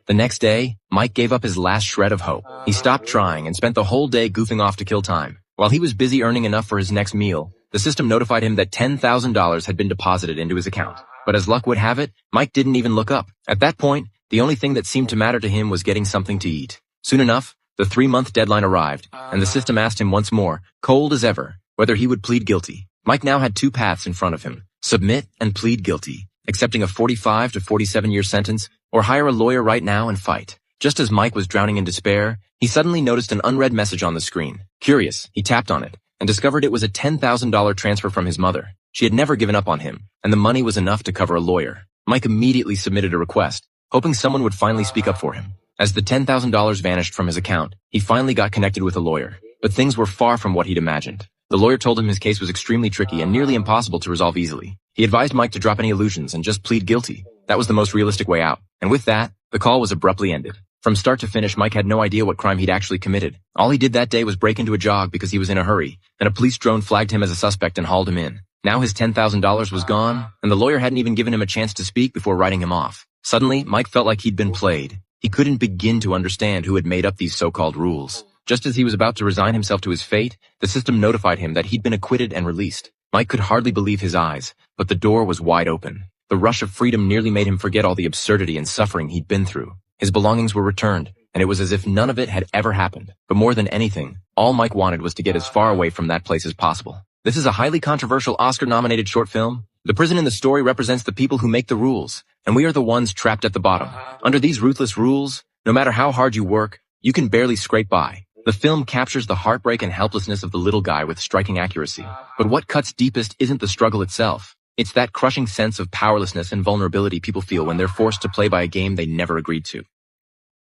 The next day, Mike gave up his last shred of hope. He stopped trying and spent the whole day goofing off to kill time. While he was busy earning enough for his next meal, the system notified him that $10,000 had been deposited into his account. But as luck would have it, Mike didn't even look up. At that point, the only thing that seemed to matter to him was getting something to eat. Soon enough, the 3-month deadline arrived, and the system asked him once more, cold as ever, whether he would plead guilty. Mike now had two paths in front of him: submit and plead guilty, accepting a 45 to 47-year sentence, or hire a lawyer right now and fight. Just as Mike was drowning in despair, he suddenly noticed an unread message on the screen. Curious, he tapped on it and discovered it was a $10,000 transfer from his mother. She had never given up on him, and the money was enough to cover a lawyer. Mike immediately submitted a request, hoping someone would finally speak up for him. As the $10,000 vanished from his account, he finally got connected with a lawyer. But things were far from what he'd imagined. The lawyer told him his case was extremely tricky and nearly impossible to resolve easily. He advised Mike to drop any illusions and just plead guilty. That was the most realistic way out. And with that, the call was abruptly ended. From start to finish, Mike had no idea what crime he'd actually committed. All he did that day was break into a jog because he was in a hurry, and a police drone flagged him as a suspect and hauled him in. Now his $10,000 was gone, and the lawyer hadn't even given him a chance to speak before writing him off. Suddenly, Mike felt like he'd been played. He couldn't begin to understand who had made up these so-called rules. Just as he was about to resign himself to his fate, the system notified him that he'd been acquitted and released. Mike could hardly believe his eyes, but the door was wide open. The rush of freedom nearly made him forget all the absurdity and suffering he'd been through. His belongings were returned, and it was as if none of it had ever happened. But more than anything, all Mike wanted was to get as far away from that place as possible. This is a highly controversial Oscar-nominated short film. The prison in the story represents the people who make the rules, and we are the ones trapped at the bottom. Under these ruthless rules, no matter how hard you work, you can barely scrape by. The film captures the heartbreak and helplessness of the little guy with striking accuracy. But what cuts deepest isn't the struggle itself. It's that crushing sense of powerlessness and vulnerability people feel when they're forced to play by a game they never agreed to.